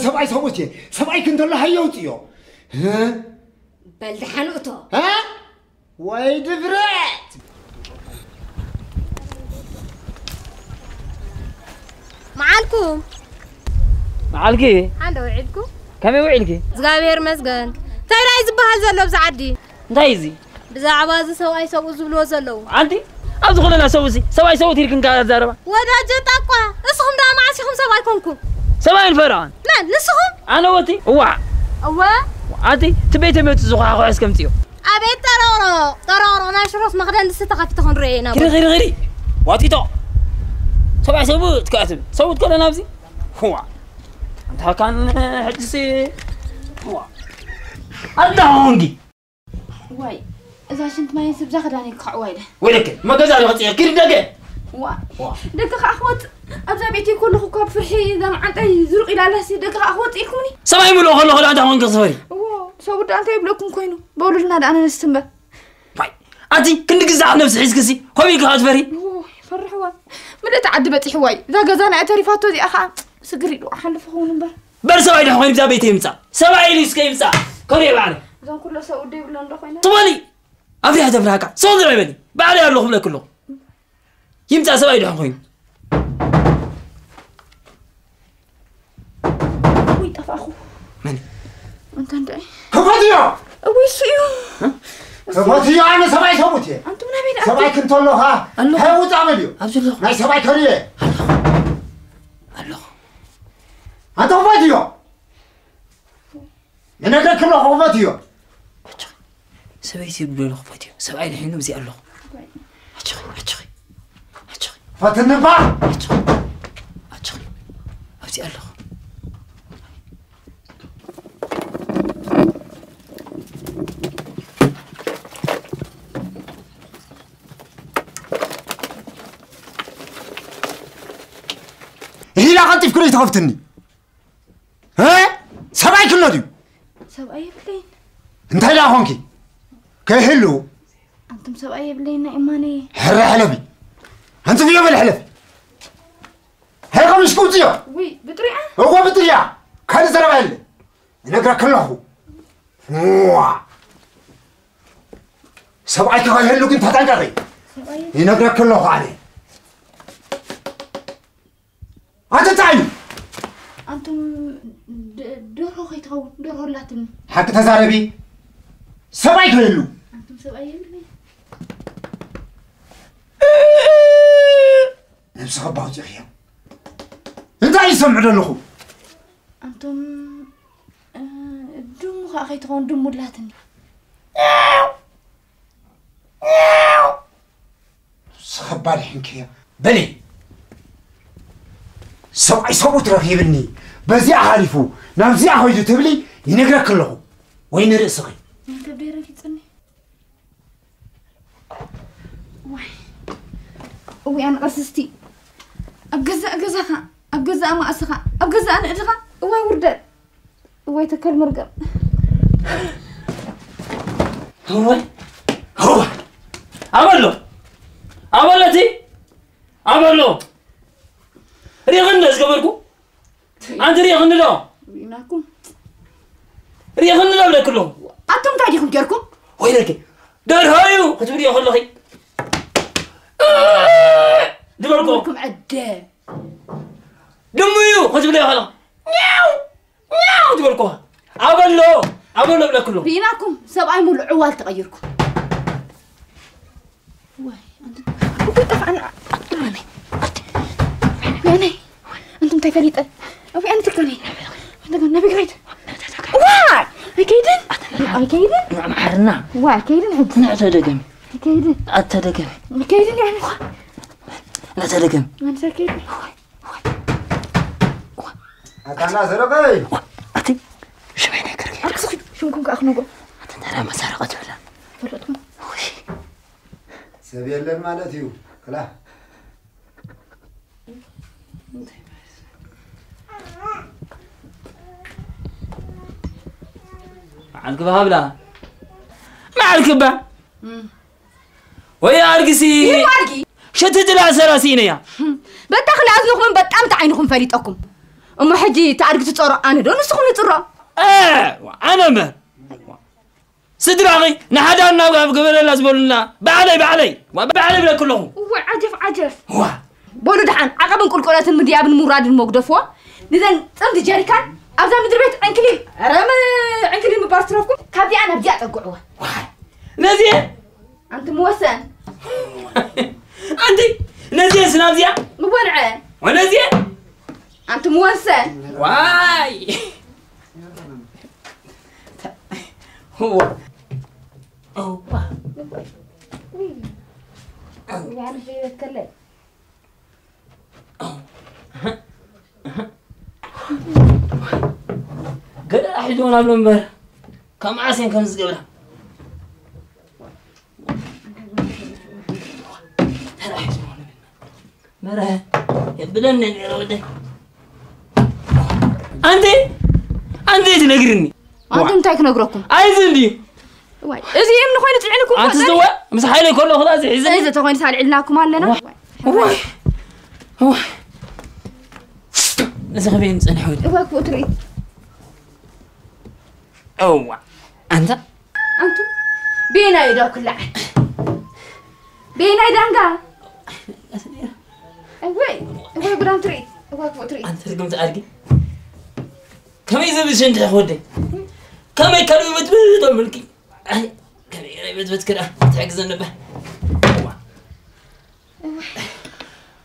سبعي صوتي سبعي كنت الله هيوتيو ها بل حنقطه ها وايد برات معالكم معالكي عنده وعدكم كم وعدكي زغابير مسغن تاي راي زبحال زلو بزعدي دايزي بزعبا سواي سو زبلو زلو عندي ابز خلنا سوسي سواي سوتي لكن قاعد زاربا وداجه طقوا اسهم دا معسيهم سواي كونكم سواي الفرعون من لسهم انا وتي وع اوا عادي تبيت ميت زخا خاص كمتيو ابيت ترورو ناشروس مخدن ستقفت تكون رينا غيري واتي تو سواي سوت كاتب سوت كل نفسي هو انت كان حجسي هو الدونجي واي اذا شنت ما ينسب زاخداني كعويله ولك ما قزاري غطيه كير دقه دقه اخوت ابزا بيتي كله كوب فرحي اذا ما عندي زرق الى لاسي دقه اخوت يكوني سماي ملو خلو انت هون قصفري سو بدا انت يبلكم كوينو بولدنا انا نستنبه باي انتي كنت قزع نفس حسكسي خويك هاتفري فرحوا ملي تعدبت حواي اذا غزانا اعترفاتو دي اخا سقري لو حلف هون نبر برسوي ده خوين بزا بيتي يمصا سبعي لي سكي يمصا كوري بعد زون كله سو دي بلون ده خوينا طولي افري هذا براكا صدر يبني بعد يالله خبله كله يمصا سبعي ده خوين وي طف اخو من انت عندي كفاتيو وي سيو كفاتيو انا سبعي صوتي انتم نبي سبعي كنت الله ها هاي وتعمليو ابزلو ناي سبعي كريه الله انت كفاتيو انا كله كفاتيو سبعي بلو خباتيو سبعي الحين مزي الله اجري فتنبا اجري ابزي الله هي لا قلت في كل تخفتني ها سبعي كله ديو سبعي بلين انت لا هونكي كهلو انتم سبعي بلين ايماني حر حلبي انت في يوم الحلف هاي قمش كوتيو وي بطريقه هو بطريقه كان زربال نقرا كله سبعي كهلو كنت هتنقضي سبعي ينقرا كله عليه انت تعالي انتم دورو خيتو دورو لاتن حق تزاربي سبعي كهلو انتم سبعي بلين نفس غباوتي خيام انت يسمع له انتم دم خيتو دم لاتن سخبال حنكيا بلي سبعي صوت رهيبني بزي عارفو نامزي عهويدو تبلي ينقرأ كله وين رأسي انت بدير كيتصني وي انا قصستي ابجزا ما اسخا ابجزا انا ادخا وي ورد وي تكل مرقم هو عملو ريغن اسقبركو انت ريغن لا ويناكم ريغن لا ولا كله انتم قاعدين جاركم وينك دار هايو كتبري يا خلخي دبركم عدة دميو كتبري يا خلخ نياو دبركو عملو ولا كله ويناكم سبعي مول عوال تغيركم واي انا يعني انتم تفريطه ابي انا تكوني نبي قريت واي كيدن معرنا واي كيدن لا تدقمي كيدن اتدقمي كيدن يعني لا تدقمي ما سكيت أنا زرقاي اتي شو بينك اقصد شو نكون كاخنوكو ترى ما سرقت ولا فرطكم سبيل مالتيو كلا عالقبها بلا ما عالقبها ويا أرقسي ايه وارقي شتت لا سراسينيا بتاخلي أذنكم بتأمت عينكم فريتكم أما حجي تعرف تتصرف أنا دون نسخن نتصرف أنا ما سدراغي نحدانا قبل لازم لنا بعلي بلا كلهم عجف بولو دحان عقب نقول قولات المدياب المراد الموقدفوا لذن صمد جاريكان أبدا مدري بيت عنكلي مبارتروفكم كابدي أنا بدي أتقعوه نزيه أنت موسن أنت نزيه سنازيه مبرعة ونزيه أنت موسن واي هو يعني يتكلم قال أحدون قبل مبر كم عاسين كم زقبله مرة يبلنني يا ولدي أنت تنقرني أنتم تايك نقرأكم عايزني واي إذا يمن خوين تعلنكم أنت استوى مسحيلي كله خلاص عايزني إذا تخوين تعلناكم علينا واي نسخبين نحود واي كوتري أنتم بينا يدو كل عد بينا يدانقا واي قدام تريد واي كوتري أنت رقمت أرقي كم يزبط شنت أخودي كم يكلم يبتبت ملكي كم يبتبت كده تعكس النبه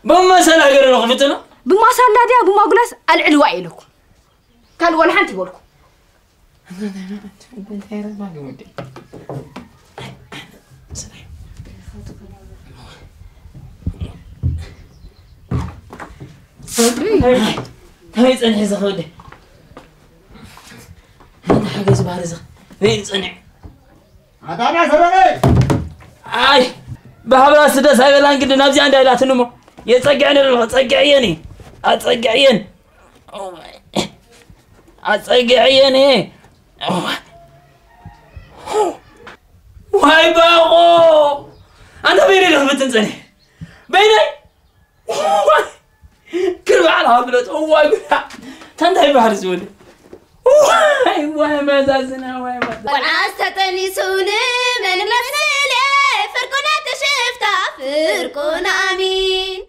بما سنة غير رغفتنا بما سنة دي بما قلس العلواء لكم كان ولا حنتي بقولكم هاي صنع زخودي هذا حاجة زبارة زخ وين صنع هذا أنا سرني أي بحبلا سدس هاي بلان قد نابزي عندها لا تنمو يتصقعني للغة تصقعيني أتصقعين أتصقعيني وهاي باقو أنا بيني لهم تنسني بيني كل بعض هابلت واي تنتهي بحر زولي واي ما زازنا واي ما والعستني سوني من مسيلي فرقنا تشفتا فرقنا امين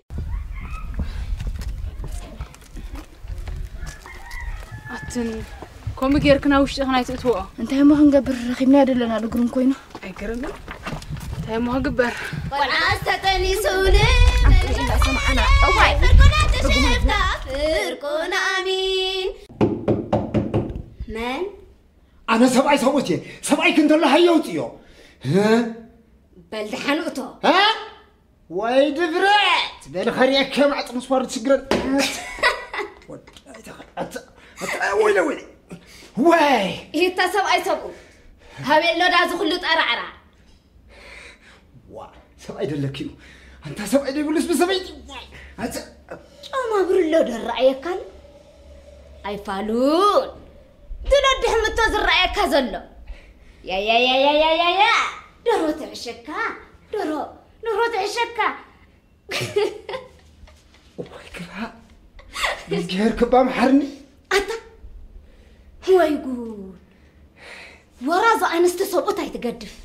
أتن كم غيركنا وش خنايت اتوا انت ما هنقبر رخيبنا دلنا لغرون كوينو اي كرم انت ما هنقبر والعستني سوني من سمعنا اوعي فرقنا تشفتا فرقنا امين من أنا سبعي صوتي سبعي كنت الله هيوتيو ها بل حنقطو ها وايد فرات بالخريه كم عط مصور تشقرن ويلي واي إيه تسوي سبو هابي لو دازو كله طرعرا وا سبعي دلكيو أنت سبعي يقولس بسبعي ما برلو درعي كان أي فالون تنده متوز الرأي كذلو يا درو تعشكا درو تعشكا ويكرها يزهر كبام حرني أتا هو يقول ورازو أنست صوت يتقدف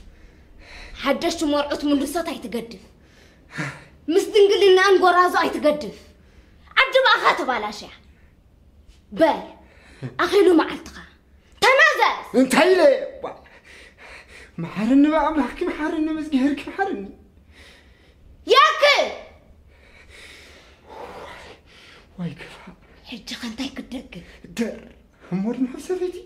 حدش مرقت من الصوت يتقدف مستنقل إن أن ورازو يتقدف عبد ما خاطب على شيء بل أخيلو معلتقى تنازل انت هيلي محرني بقى محكي محرني مزهرك محرني ياكل ويكرها حجة خنتاي كدقف در همور محسبتي